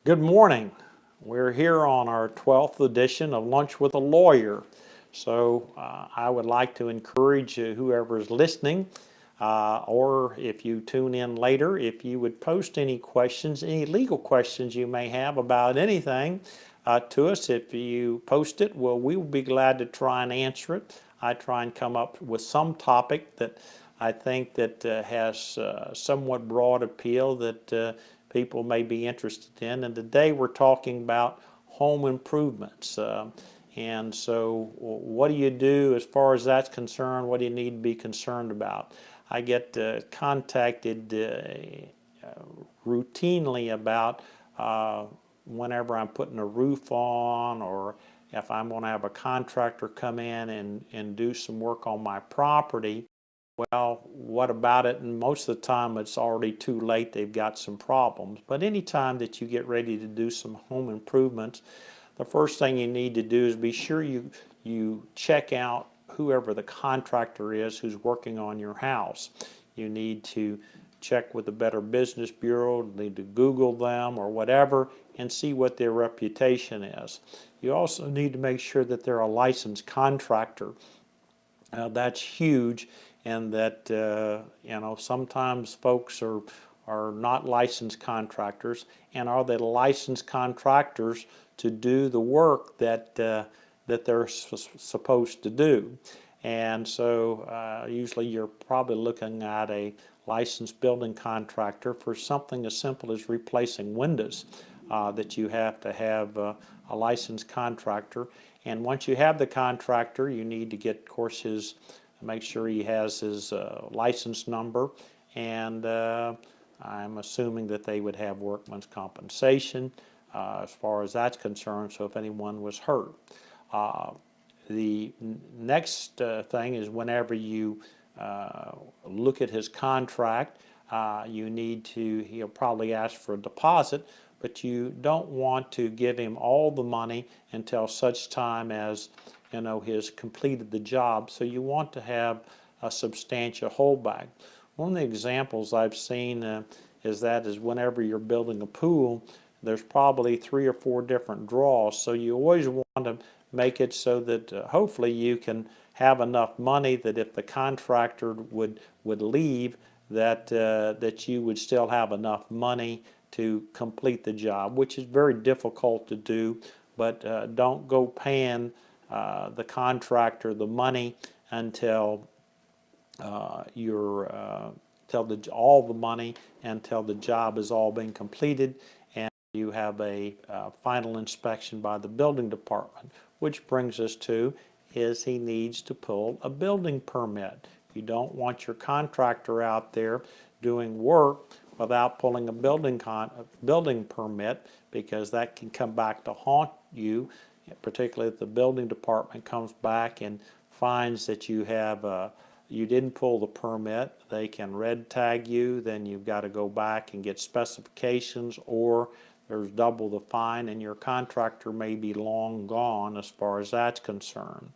Good morning. We're here on our 12th edition of Lunch with a Lawyer. So I would like to encourage whoever is listening, or if you tune in later, if you would post any questions, any legal questions you may have about anything to us. If you post it, well, we will be glad to try and answer it. I try and come up with some topic that I think that has somewhat broad appeal that people may be interested in. And today we're talking about home improvements. And so what do you do as far as that's concerned? What do you need to be concerned about? I get contacted routinely about whenever I'm putting a roof on, or if I'm going to have a contractor come in and do some work on my property. Well, what about it? And most of the time it's already too late. They've got some problems. But anytime that you get ready to do some home improvements, the first thing you need to do is be sure you check out whoever the contractor is who's working on your house. You need to check with the Better Business Bureau, you need to Google them or whatever and see what their reputation is. You also need to make sure that they're a licensed contractor. That's huge. And that sometimes folks are not licensed contractors, and are they licensed contractors to do the work that they're supposed to do? And so usually you're probably looking at a licensed building contractor for something as simple as replacing windows, that you have to have a licensed contractor. And once you have the contractor, you need to get, of course, make sure he has his license number, and I'm assuming that they would have workman's compensation as far as that's concerned, so if anyone was hurt. The next thing is whenever you look at his contract, he'll probably ask for a deposit, but you don't want to give him all the money until such time as has completed the job. So you want to have a substantial holdback. One of the examples I've seen is whenever you're building a pool, there's probably 3 or 4 different draws. So you always want to make it so that hopefully you can have enough money that if the contractor would leave, that you would still have enough money to complete the job, which is very difficult to do. But don't go paying the contractor the money until all the money until the job has all been completed and you have a final inspection by the building department, which brings us to is he needs to pull a building permit. You don't want your contractor out there doing work without pulling a building permit, because that can come back to haunt you, particularly if the building department comes back and finds that you didn't pull the permit. They can red tag you, then you've got to go back and get specifications, or there's double the fine, and your contractor may be long gone as far as that's concerned.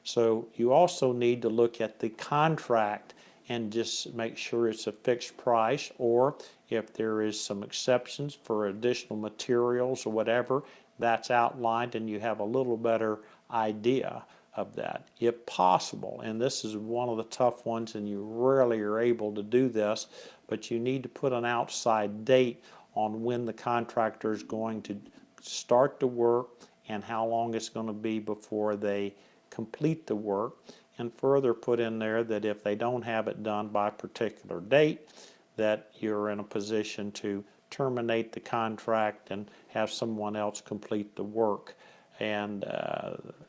So you also need to look at the contract and just make sure it's a fixed price, or if there is some exceptions for additional materials or whatever, that's outlined and you have a little better idea of that, if possible. And this is one of the tough ones, and you rarely are able to do this, but you need to put an outside date on when the contractor is going to start the work and how long it's going to be before they complete the work, and further put in there that if they don't have it done by a particular date, that you're in a position to terminate the contract and have someone else complete the work. And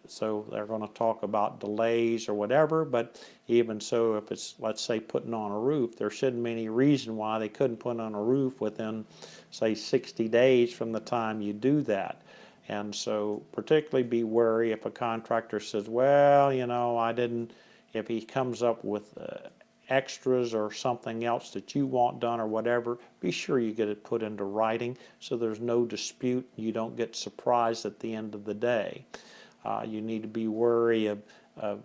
so they're going to talk about delays or whatever, but even so, if it's, let's say, putting on a roof, there shouldn't be any reason why they couldn't put on a roof within, say, 60 days from the time you do that. And so particularly be wary if a contractor says, well, I didn't, if he comes up with extras or something else that you want done or whatever, be sure you get it put into writing so there's no dispute and you don't get surprised at the end of the day. You need to be wary of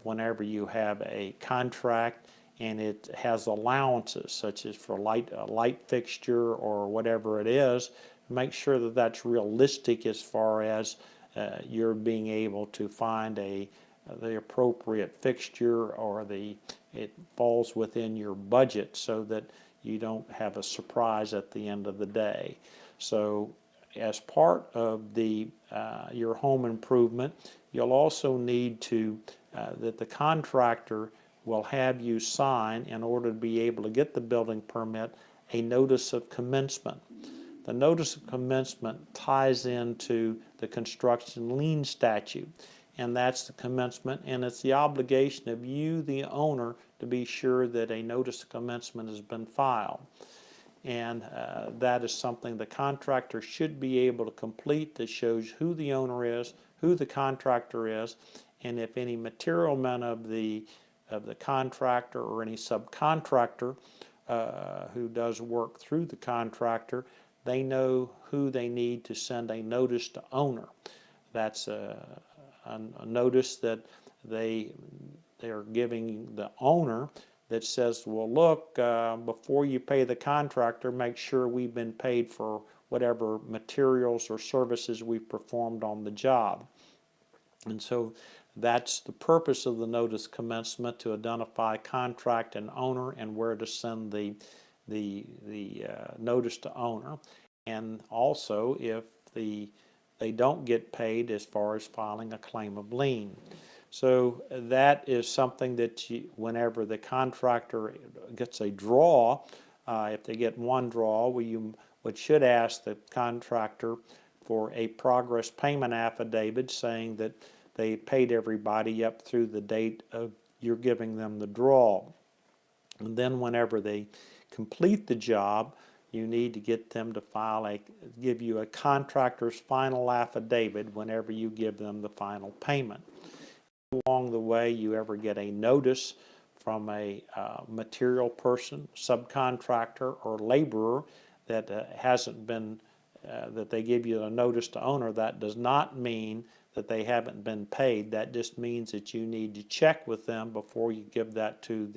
whenever you have a contract and it has allowances such as for a light fixture or whatever it is. make sure that that's realistic as far as you're being able to find the appropriate fixture, or it falls within your budget, so that you don't have a surprise at the end of the day. So as part of your home improvement, you'll also need to that the contractor will have you sign, in order to be able to get the building permit, a notice of commencement. The notice of commencement ties into the construction lien statute, and that's the commencement, and it's the obligation of you, the owner, to be sure that a notice of commencement has been filed. And that is something the contractor should be able to complete, that shows who the owner is, who the contractor is, and if any material men of the contractor or any subcontractor who does work through the contractor, they know who they need to send a notice to owner. That's a notice that they are giving the owner, that says, well, look, before you pay the contractor, make sure we've been paid for whatever materials or services we've performed on the job. And so that's the purpose of the notice commencement, to identify contract and owner, and where to send the notice to owner. And also, if they don't get paid, as far as filing a claim of lien. So that is something that whenever the contractor gets a draw, if they get one draw, you should ask the contractor for a progress payment affidavit saying that they paid everybody up through the date of you're giving them the draw. And then whenever they complete the job, you need to get them to give you a contractor's final affidavit whenever you give them the final payment. Along the way, you ever get a notice from a material person, subcontractor, or laborer that hasn't been, that they give you a notice to owner, that does not mean that they haven't been paid. That just means that you need to check with them before you give that to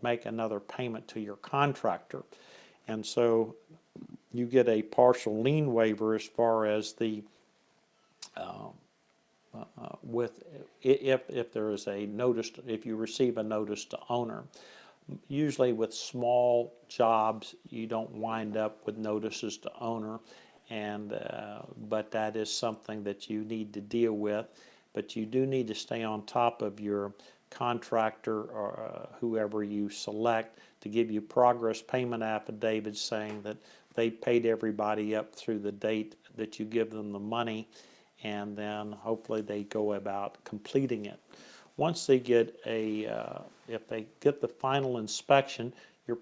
make another payment to your contractor. And so you get a partial lien waiver as far as if there is a notice, if you receive a notice to owner. Usually with small jobs, you don't wind up with notices to owner, but that is something that you need to deal with. But you do need to stay on top of your contractor or whoever you select to give you progress payment affidavits saying that they paid everybody up through the date that you give them the money, and then hopefully they go about completing it. Once they get if they get the final inspection, you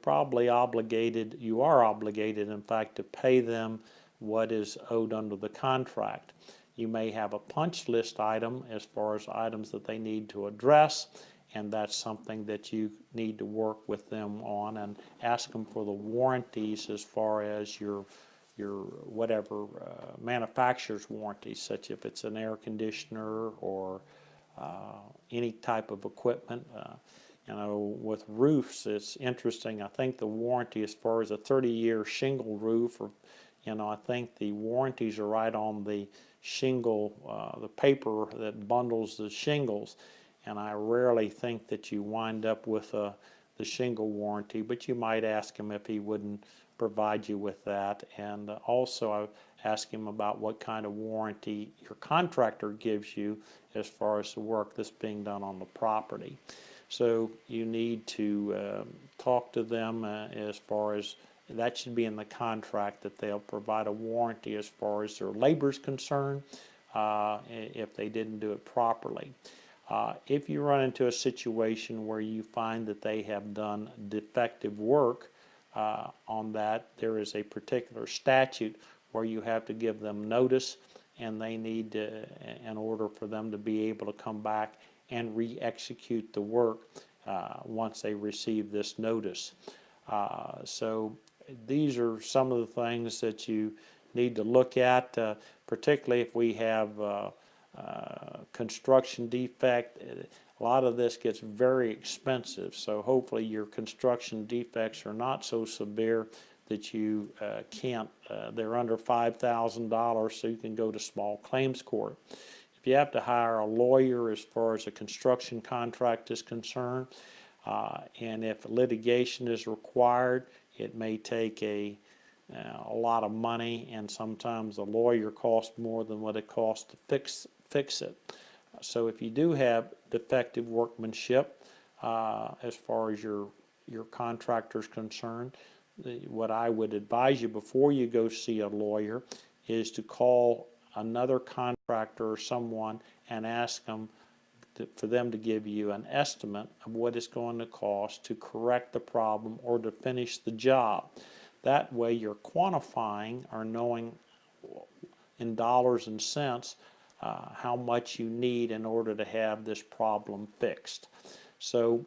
are obligated, in fact, to pay them what is owed under the contract. You may have a punch list item as far as items that they need to address, and that's something that you need to work with them on, and ask them for the warranties as far as your whatever manufacturer's warranties, such if it's an air conditioner or any type of equipment. With roofs, it's interesting. I think the warranty, as far as a 30-year shingle roof, or I think the warranties are right on the shingle, the paper that bundles the shingles, and I rarely think that you wind up with the shingle warranty, but you might ask him if he wouldn't provide you with that. And also I ask him about what kind of warranty your contractor gives you as far as the work that's being done on the property. So you need to talk to them as far as that should be in the contract, that they'll provide a warranty as far as their labor is concerned if they didn't do it properly. If you run into a situation where you find that they have done defective work on that, there is a particular statute where you have to give them notice, and they need to, in order for them to be able to come back and re-execute the work once they receive this notice. So these are some of the things that you need to look at, particularly if we have construction defect. A lot of this gets very expensive, so hopefully your construction defects are not so severe that you can't, they're under $5,000, so you can go to small claims court. If you have to hire a lawyer as far as a construction contract is concerned, and if litigation is required, it may take a lot of money, and sometimes the lawyer costs more than what it costs to fix it. So if you do have defective workmanship, as far as your contractor is concerned, what I would advise you before you go see a lawyer is to call another contractor or someone and ask them for them to give you an estimate of what it's going to cost to correct the problem or to finish the job. That way you're quantifying or knowing in dollars and cents how much you need in order to have this problem fixed. So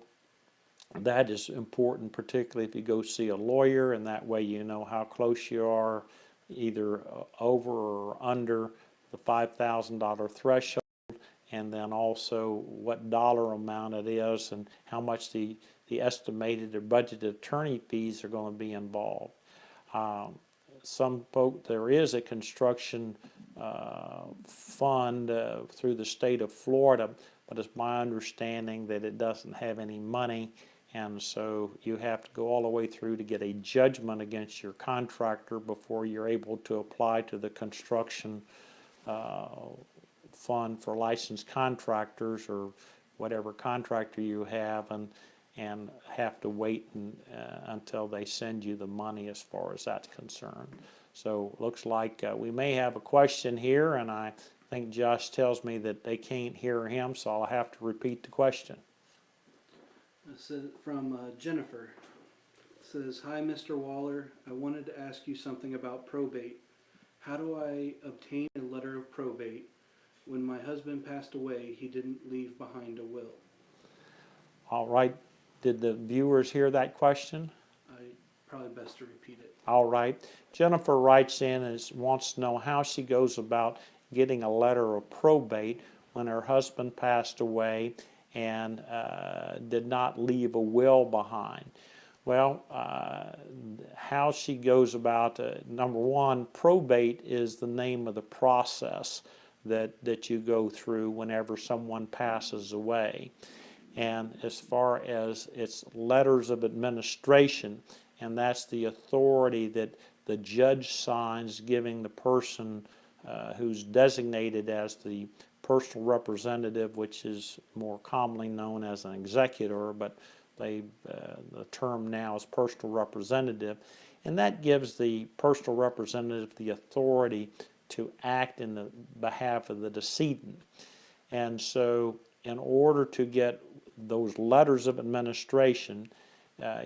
that is important, particularly if you go see a lawyer, and that way you know how close you are either over or under the $5,000 threshold, and then also what dollar amount it is and how much the estimated or budgeted attorney fees are going to be involved. There is a construction fund through the state of Florida, but it's my understanding that it doesn't have any money, and so you have to go all the way through to get a judgment against your contractor before you're able to apply to the construction fund for licensed contractors or whatever contractor you have, and have to wait until they send you the money as far as that's concerned. So looks like we may have a question here, and I think Josh tells me that they can't hear him, so I'll have to repeat the question. This is from Jennifer. It says, "Hi, Mr. Waller. I wanted to ask you something about probate. How do I obtain a letter of probate? When my husband passed away, he didn't leave behind a will." All right. Did the viewers hear that question? Probably best to repeat it. All right. Jennifer writes in and wants to know how she goes about getting a letter of probate when her husband passed away and did not leave a will behind. Well, how she goes about, number one, probate is the name of the process that you go through whenever someone passes away. And as far as its letters of administration, and that's the authority that the judge signs giving the person who's designated as the personal representative, which is more commonly known as an executor, but the term now is personal representative, and that gives the personal representative the authority to act in the behalf of the decedent. And so in order to get those letters of administration,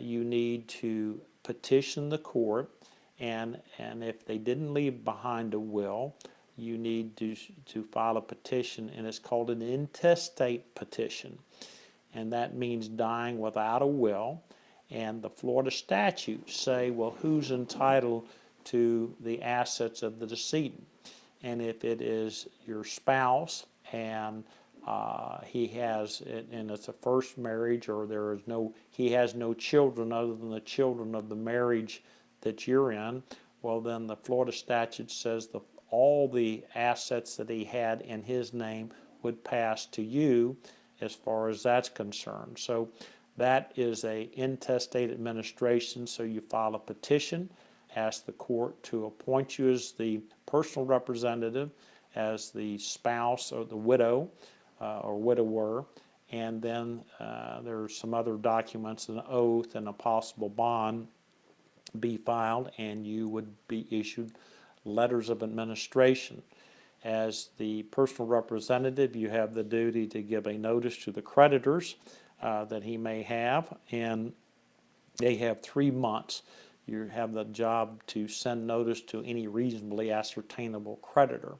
you need to petition the court, and if they didn't leave behind a will, you need to file a petition, and it's called an intestate petition, and that means dying without a will. And the Florida statutes say, well, who's entitled to the assets of the decedent? And if it is your spouse and he has, and it's a first marriage, or he has no children other than the children of the marriage that you're in, well, then the Florida statute says all the assets that he had in his name would pass to you as far as that's concerned. So that is a intestate administration. So you file a petition, ask the court to appoint you as the personal representative, as the spouse or the widow or widower, and then there's some other documents, an oath and a possible bond be filed, and you would be issued letters of administration. As the personal representative, you have the duty to give a notice to the creditors that he may have, and they have 3 months. You have the job to send notice to any reasonably ascertainable creditor.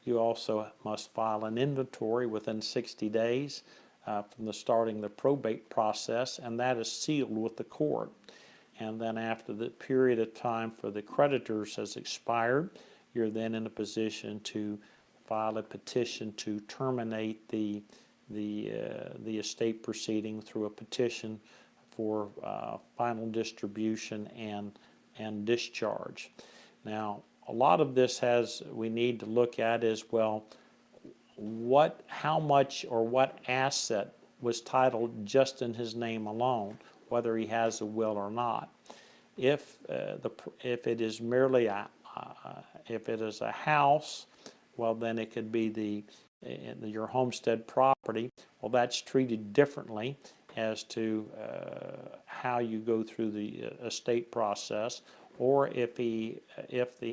You also must file an inventory within 60 days from the starting the probate process, and that is sealed with the court. And then after the period of time for the creditors has expired, you're then in a position to file a petition to terminate the estate proceeding through a petition for final distribution and discharge. Now, a lot of this we need to look at is, well, how much or what asset was titled just in his name alone, whether he has a will or not. If it is merely if it is a house, well, then it could be your homestead property. Well, that's treated differently as to how you go through the estate process. Or if the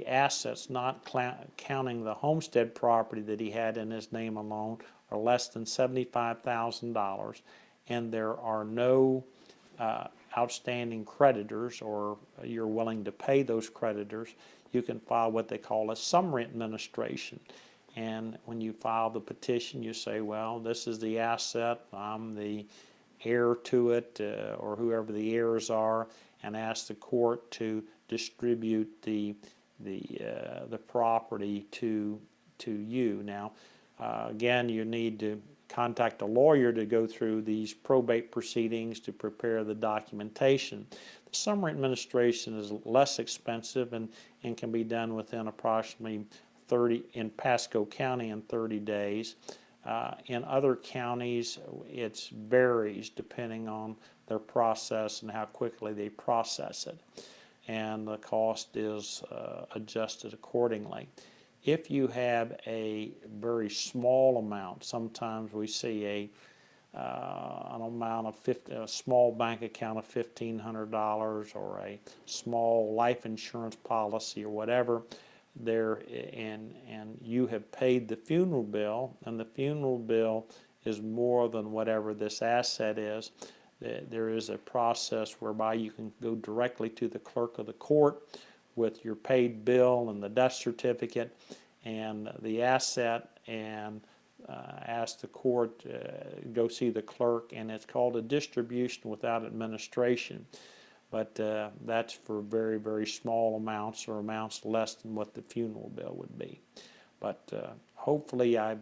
assets, not counting the homestead property that he had in his name alone, are less than $75,000, and there are no outstanding creditors, or you're willing to pay those creditors, you can file what they call a summary administration. And when you file the petition, you say, well, this is the asset, I'm the heir to it, or whoever the heirs are, and ask the court to distribute the property to you. Now, again, you need to contact a lawyer to go through these probate proceedings to prepare the documentation. The summary administration is less expensive and can be done within approximately 30 in Pasco County in 30 days. In other counties, it varies depending on their process and how quickly they process it, and the cost is adjusted accordingly. If you have a very small amount, sometimes we see an amount of a small bank account of $1,500 or a small life insurance policy or whatever, and you have paid the funeral bill, and the funeral bill is more than whatever this asset is, there is a process whereby you can go directly to the clerk of the court with your paid bill and the death certificate and the asset, and ask the court, go see the clerk, and it's called a distribution without administration. But that's for very, very small amounts, or amounts less than what the funeral bill would be. But hopefully I've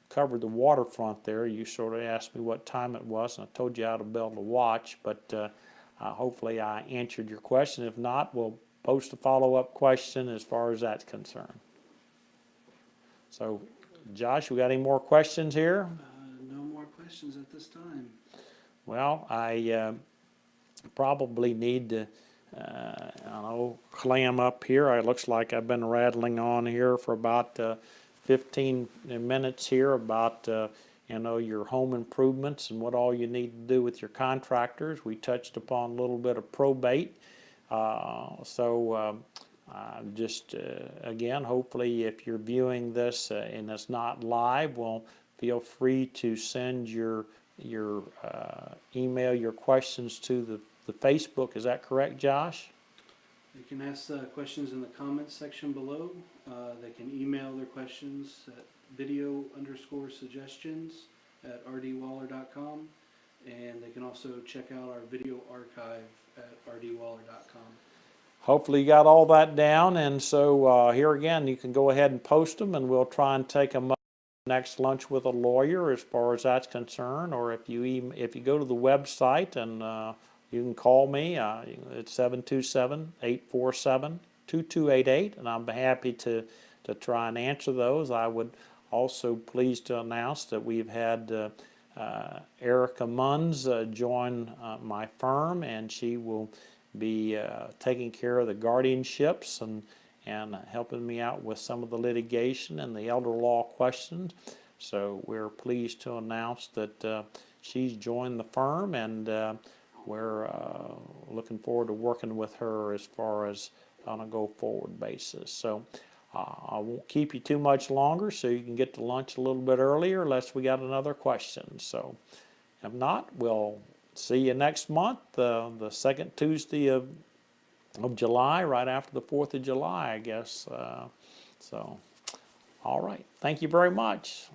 covered the waterfront there. You sort of asked me what time it was, and I told you how to build a watch, but hopefully I answered your question. If not, we'll post a follow-up question as far as that's concerned. So, Josh, we got any more questions here? No more questions at this time. Well, I probably need to, clam up here. It looks like I've been rattling on here for about 15 minutes here about, your home improvements and what all you need to do with your contractors. We touched upon a little bit of probate. Just again, hopefully if you're viewing this and it's not live, well, feel free to send your email your questions to the Facebook. Is that correct, Josh? You can ask questions in the comments section below. They can email their questions at video_suggestions@rdwaller.com, and they can also check out our video archive at rdwaller.com. Hopefully you got all that down, and so here again, you can go ahead and post them, and we'll try and take them up next lunch with a lawyer as far as that's concerned. Or if you go to the website, and you can call me, it's 727-847-2288, and I'm happy to try and answer those. I would also pleased to announce that we've had Erica Munns join my firm, and she will be taking care of the guardianships and helping me out with some of the litigation and the elder law questions. So we're pleased to announce that she's joined the firm, and we're looking forward to working with her as far as on a go-forward basis. So I won't keep you too much longer, so you can get to lunch a little bit earlier unless we got another question. So if not, we'll see you next month, the second Tuesday of July, right after the 4th of July, I guess. So, all right. Thank you very much.